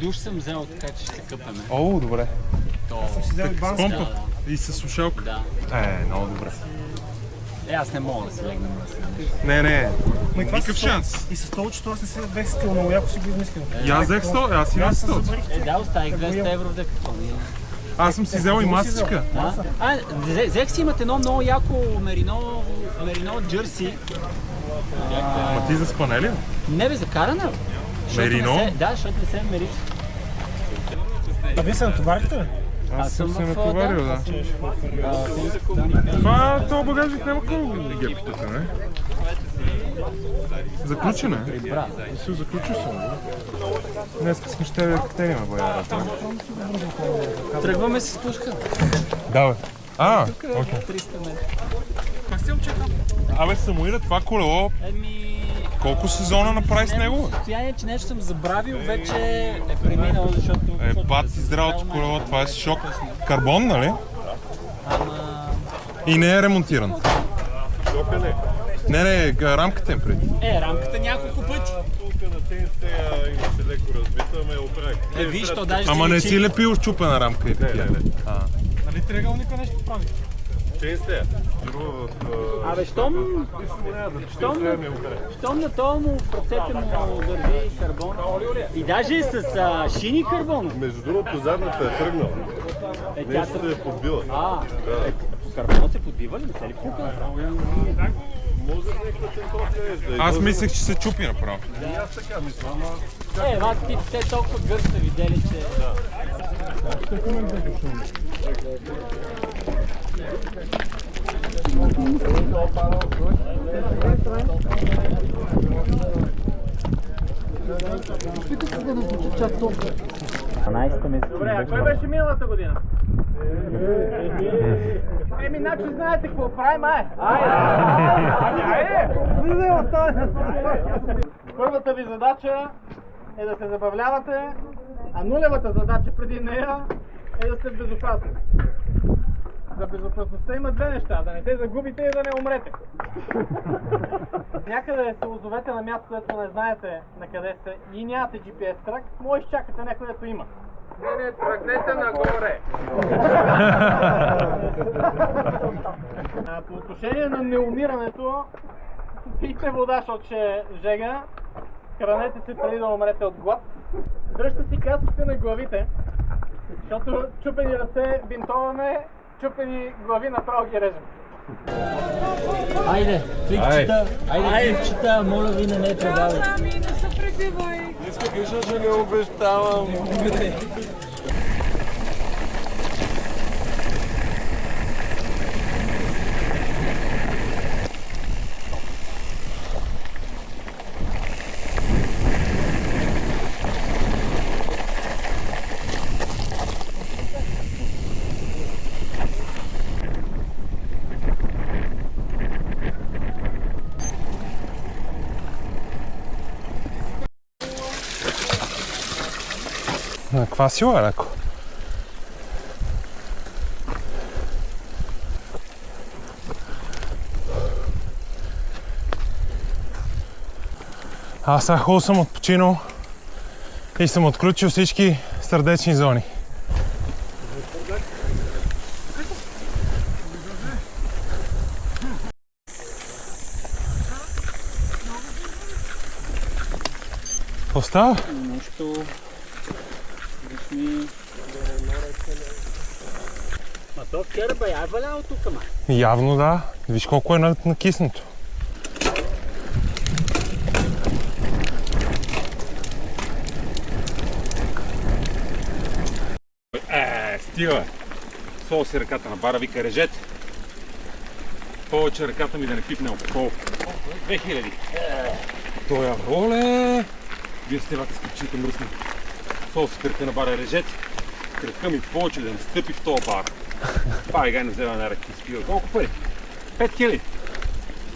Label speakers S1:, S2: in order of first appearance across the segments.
S1: Душ съм взел, така че ще се къпаме.
S2: О, добре.
S3: Аз съм си взел и банска.
S1: Да.
S2: И с слушалка?
S1: Да.
S2: Много добре.
S1: Аз не мога да си легна мръсна.
S2: Не.
S3: Ма и това
S2: Никакъв шанс.
S3: И с столчето аз не си взех стил, много яко си го измислил.
S2: И аз взех 100, аз си взех 100.
S1: Да, оставих 200 евро в дека.
S2: Аз съм си взел и масичка.
S1: Взех си, имат едно много яко мерино джърси.
S2: Ма ти заспане ли?
S1: Не бе, закарана.
S2: Мерино?
S1: Да, защото не се мери.
S3: А вие се натоварихте, бе?
S2: Аз съм се
S1: в,
S2: натоварил, да. Това, този багажник няма колко гепи тук, не? Заключен е? Си заключил съм. Днеска сме ще да катериме бояра.
S1: Тръгваме се спуска.
S2: Да, бе.
S1: Тук е 300 метра.
S3: Как сте момчета?
S2: Абе, Самуила, това колело, колко сезона направи с него?
S1: Състояние, че нещо съм забравил, вече е преминало, защото...
S2: Бат си здравото колело, това е шок. Карбон, нали?
S1: Ама...
S2: И не е ремонтиран. Шока не? Не, рамката им преди.
S1: Рамката няколко пъти.
S4: Тук на тенстея имаше леко разбита, ме оправих.
S1: Виж, то даже
S2: Ама не си лепил щупена рамка и такива.
S3: Нали триъгълника нещо прави?
S4: Тенстея.
S1: Абе, щом на това му в ръцете му държи карбон. И даже с шини карбон.
S4: Между другото, задната е тръгнала. Нещо се е подбила.
S1: Карбонът се подбива ли? Не се ли пука?
S4: Може някаква температура е.
S2: Аз мислех, че се чупи направо.
S4: И аз така мисля, ама...
S1: Те толкова гърст са видели, че...
S5: Добре, а кой беше миналата година? Значи знаете какво правим, Първата ви задача е да се забавлявате, а нулевата задача преди нея е да сте в безопасност. За безопасността има две неща, да не се загубите и да не умрете. Някъде се озовете на място, където не знаете на къде сте и нямате GPS трак, може да изчакате някой, където има. Не, тръгнете нагоре! По отношение на неумирането, пийте вода, защото ще е жега, хранете се преди да умрете от глад, дръжте си каските на главите, защото чупени ръце бинтоваме, чупени глави направо ги режем.
S1: Айде, клипчета, моля ви, не предавай.
S6: Ами, не се прегривай.
S4: Иска кажа, че не обещавам.
S2: Каква сила е леко? Аз сега хубаво съм отпочинал и съм отключил всички сърдечни зони. Какво става?
S1: Нещо... Ма то вчера бе, я валяло тук, ма.
S2: Явно да. Виж колко е накиснато.
S7: Стига! Сол си ръката на бара, вика режете. Повече ръката ми да не пипне алкохол. 2000. Тоя воле! Вие сте вака скачите мръсни. Сол си кръка на бара, режете. Кръка ми повече да не стъпи в този бар. Пай гай не взема на ръки спива. Колко пари? 5000.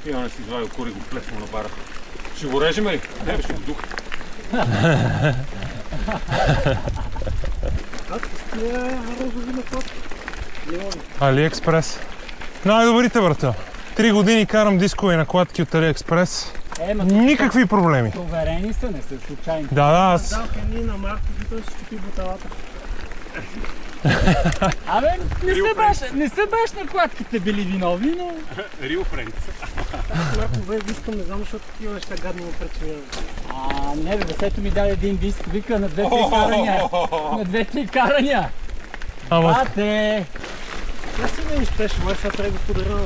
S7: Ивана си извадил кури и го плесна на бара. Ще го режем ли? Не бе, ще го дух.
S2: Алиекспрес. Най-добрите, брата. 3 години карам дискове и накладки от Алиекспрес. Никакви проблеми.
S1: Проверени са, не са случайни.
S2: Да, аз...
S3: Далка ни на Марко и той си чупи буталата.
S1: Абе, не са баш накладките били виновни, но...
S7: Real friends.
S3: Марко, бе, искам, не знам, защото такива неща гадно му причиняват.
S1: Не бе, Весето ми даде един диск, вика на 2-3 карания. На 2-3 карания.
S2: Ама...
S1: Бате!
S3: Не си не изпеше, май сега трябва да го подаря.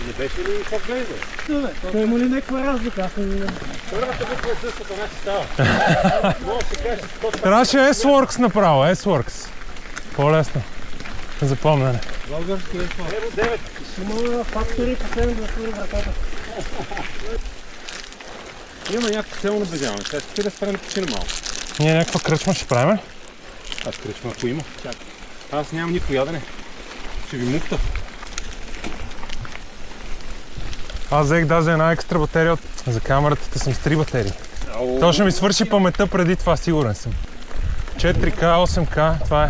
S7: Не беше ли как гледа?
S3: Той има ли някаква разлика? Аз не знам.
S7: Първата буква е същата, значи става. Може да кажеш 100.
S2: Трябваше S-Works направо, S-Works. По-лесно. Запомнене.
S3: Български е това. Ево 9. Ще има фактори последно да свори вратата.
S7: Имаме някакво село наближаване. Сега ще да спрем да почина малко.
S2: Ние някаква кръчма ще правим.
S7: Аз кръчма, ако има. Аз нямам никой ядене. Ще ви мукта.
S2: Аз взех даже една екстра батерия за камерата, съм с 3 батерии. То ще ми свърши паметта преди това, сигурен съм. 4К, 8К, това е.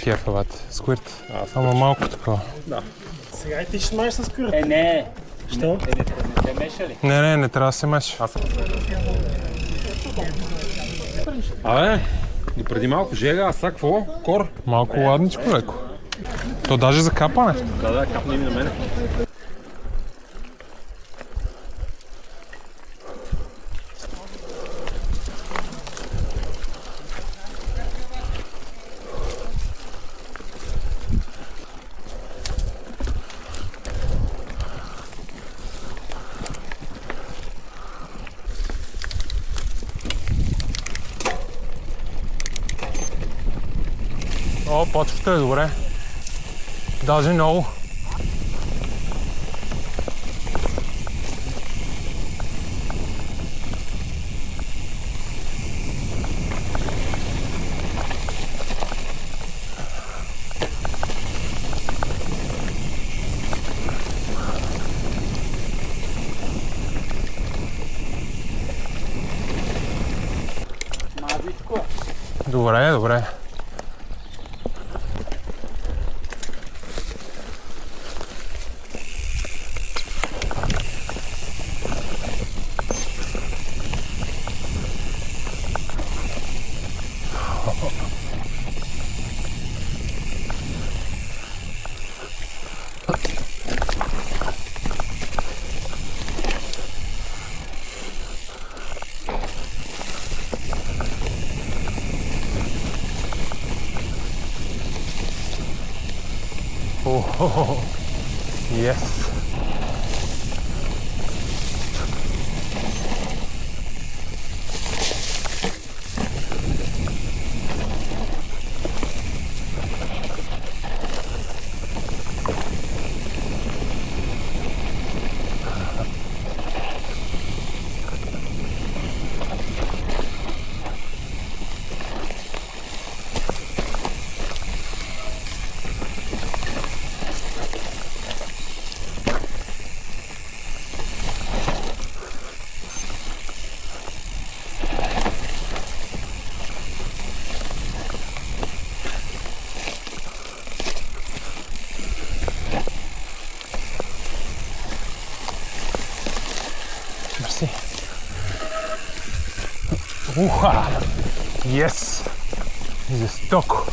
S2: Кефа, бате. Сквирт. Ама малко такова.
S3: Сега и ти ще смаеш с кюрт.
S1: Не.
S3: Що?
S1: Не се меша ли?
S2: Не трябва да се меша.
S7: Абе, до преди малко жега, а сега какво? Кор?
S2: Малко ладничко леко. То даже за капане.
S7: Да, капни ми на мене.
S2: О, почвата е добре. Даже много.
S1: Мазичко.
S2: Добре. Oh, yes. Merci. Uha! Yes! Diese Stock.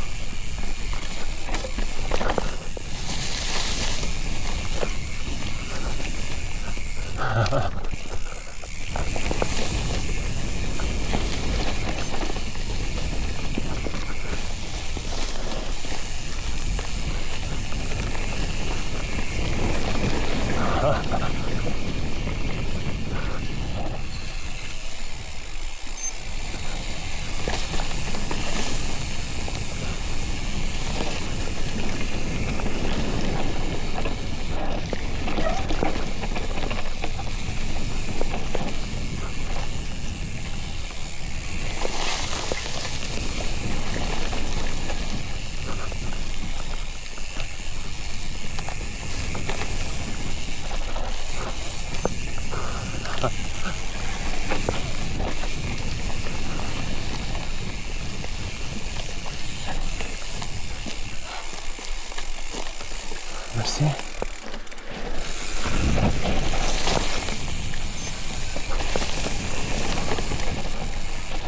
S2: Мерси.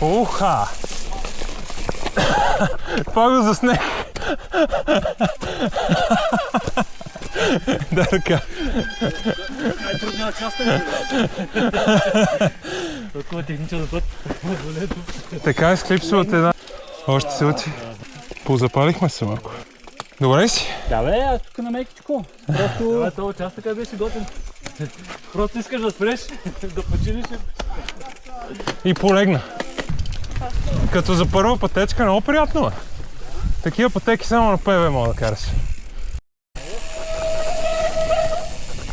S2: Уха! Това го заснех. Да, така.
S3: Най-трудният участък е. Толкова техничен път.
S2: Така изклипсват една. Още се учи. Позапалихме се малко. Добре си?
S1: Да бе, аз тук на мекичко. Просто...
S3: Това участък беше готин. Просто искаш да спреш, да починиш.
S2: И полегна. Като за първа пътечка много приятно е. Такива пътеки само на ПВ мога да караш.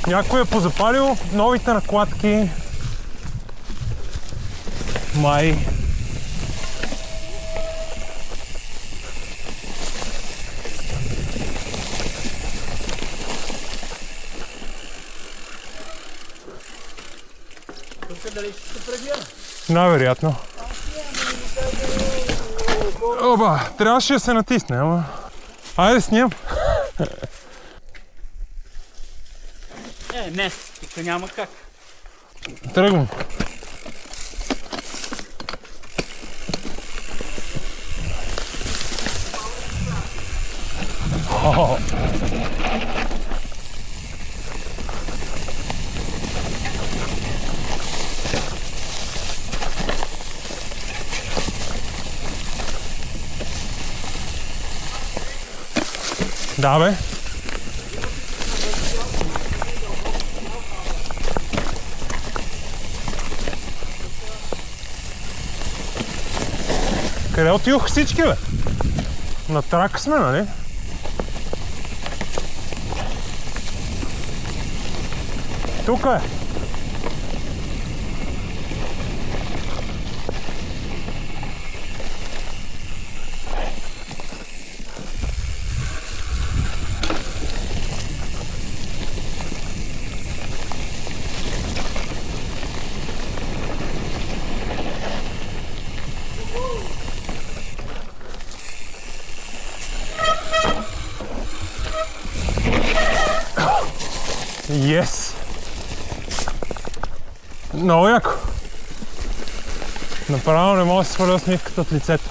S2: Някой е позапалил новите накладки. Май.
S5: Тук дали ще се прегледа?
S2: Най-вероятно. Оба, трябваше да се натисне, ама... Айде снимам.
S1: Не, тук няма как.
S2: Тръгвам. О! Да, бе. Къде отидох всички, бе? На трак сме, нали? Тук е. Yes! Много яко. Направо не мога да се сваля усмивката от лицето.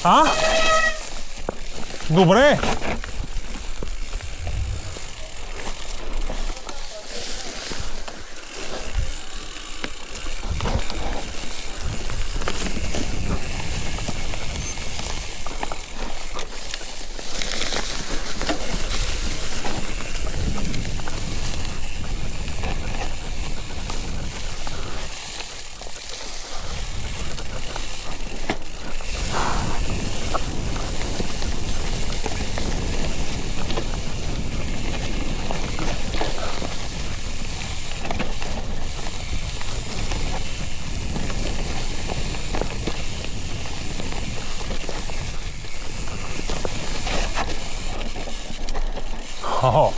S2: А? Добре! Хо-хо.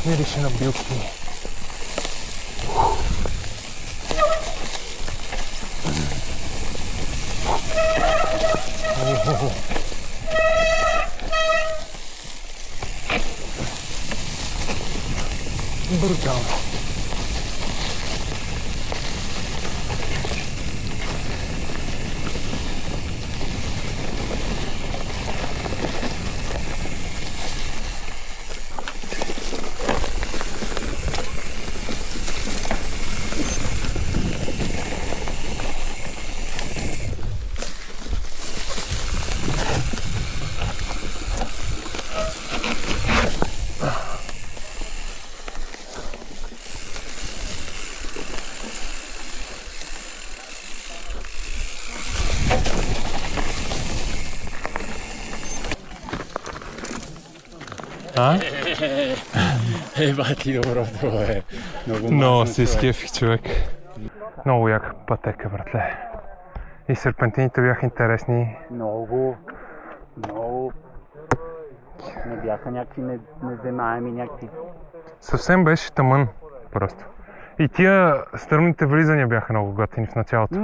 S2: Мирише на билки. Брутално.
S1: Бати, добро, това е много
S2: Много си скефих, човек. Много яка пътека, братле. И серпентините бяха интересни.
S1: Много. Не бяха някакви неземаеми, някакви...
S2: Съвсем беше тъмън, просто. И тия стръмните влизания бяха много готини в началото.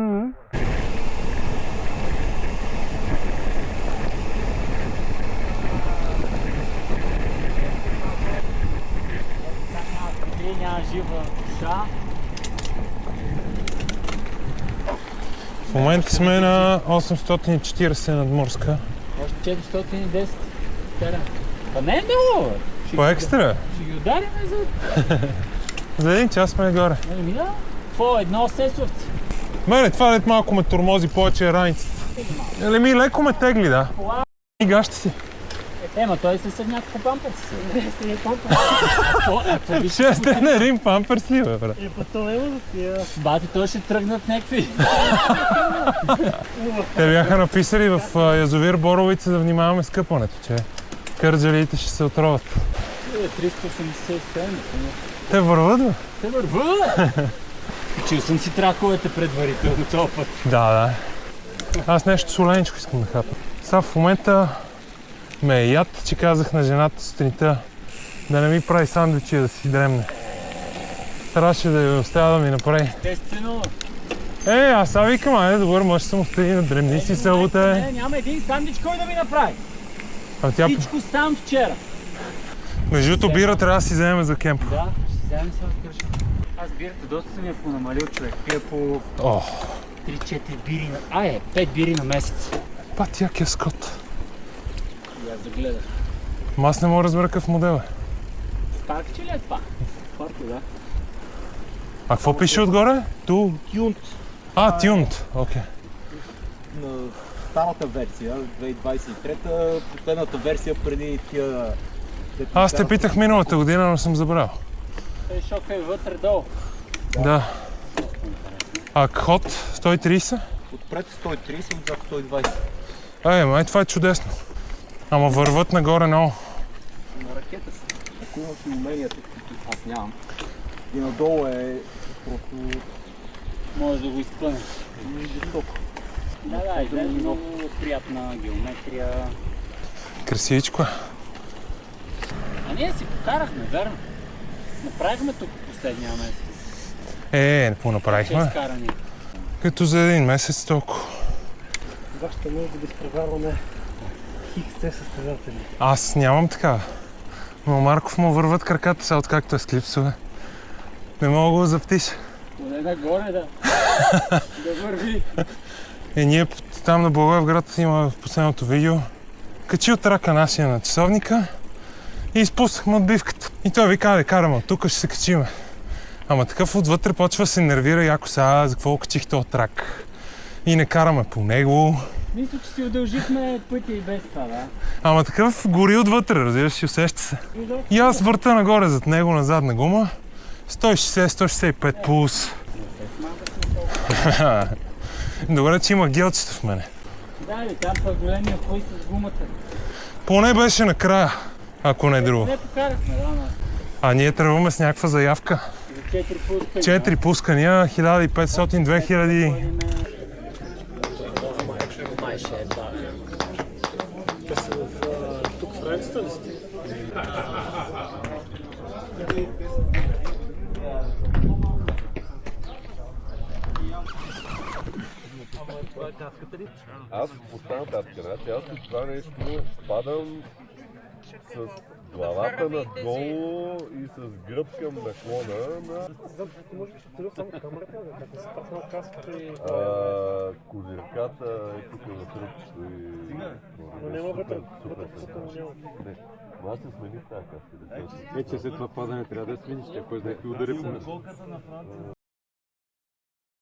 S1: Няма жива душа.
S2: В момента сме на 840 надморска.
S1: Още 410. Тера. Па не е много, бе.
S2: По екстра?
S1: Ще ги удариме за...
S2: За един час сме горе.
S1: Еми да. Какво? Едно сесовце.
S2: Мене, това дет малко ме тормози повече раницата. Еле ми леко ме тегли, да. И гащи си.
S1: Ема той се съд някакво памперс. Не е памперс.
S2: 6 ден един памперс ли, бе, брат?
S3: Пъто няма да тия.
S1: Бати, той ще тръгнат някакви.
S2: Те бяха написали в язовир Боровица да внимаваме с къпането, че кърджалиите ще се отровят.
S1: 387.
S2: Те върват, бе?
S1: Те върват! Чил съм си траковете предварително този път.
S2: Да. Аз нещо соленичко искам да хапа. Сега в момента ме е яд, че казах на жената сутринта да не ми прави сандвичи да си дремне. Трябваше да я оставя да ми направи.
S1: Естествено.
S2: Аз сега викам, айде добър мъж съм, остани да дремни си събота.
S1: Не, няма един сандвич, кой да ми направи.
S2: Тя...
S1: Всичко сам вчера.
S2: Между другото бира трябва да си вземем за кемп.
S1: Да, ще вземем се откърша. Аз бирата доста съм я понамалил, човек. Пия по 3-4 бири на... 5 бири на месец.
S2: Пати якия скот.
S1: И аз да гледах.
S2: Ама аз не мога да разбера какъв модел е.
S1: Спаркче ли е това? Форто, да.
S2: А какво пише отгоре?
S3: Тюнт.
S2: Тюнт. Окей.
S6: На старата версия, 2023-та, последната версия преди тия...
S2: Аз те питах миналата година, но съм забрал.
S1: Той шока е вътре-долу.
S2: Да. А ход 130?
S6: Отпред 130, отзад 120.
S2: Май това е чудесно. Ама върват нагоре много.
S6: На ракета си. Ако имаш и уменията, които аз нямам. И надолу е просто...
S1: Може да го изпънеш.
S6: Жестоко.
S1: Да, изглежда много приятна геометрия.
S2: Красивичко е.
S1: А ние си покарахме, верно? Направихме тук последния месец.
S2: Не понаправихме.
S1: 6 карани.
S2: Като за един месец толкова.
S3: Вашата може да изпреварваме хикс състезатели.
S2: Аз нямам така. Но Марков му върват краката сега, откакто е с клипсове. Не мога да го заптиш.
S1: Поне нагоре да върви.
S2: Ние там на Благоевград има в последното видео. Качи от рака нашия на часовника и изпуснахме отбивката. И той ви каза, караме, тук ще се качиме. Ама такъв отвътре почва да се нервира яко сега, за какво качих този трак. И не караме по него.
S1: Мисля, че си удължихме пътя и без това, да.
S2: Ама такъв гори отвътре, разбираш, и усеща се. И аз върта нагоре зад него на задна гума. 160-165 пулс. Добре, че има гелчета в мене.
S1: Да, там са големия пой с гумата.
S2: Поне беше накрая, ако не е друго.
S1: Не покарахме, да, но...
S2: А ние тръгваме с някаква заявка.
S1: За 4 пускания.
S2: 4 пускания, 1500-2000.
S3: Тук в границата ли сте?
S4: Аз поставям татка, значи аз от това нещо падам с главата надолу и с гръб към наклона на
S3: Ти можеш да си отидеш само камерата, като си паснал каската и...
S4: козирката е тук на тръпчето и...
S3: Но няма вътре,
S4: Супер.
S3: вътре няма.
S4: Не, но аз се смених тази каска.
S7: Вече след това падане трябва да смениш, тя кой знае какви удари по нас.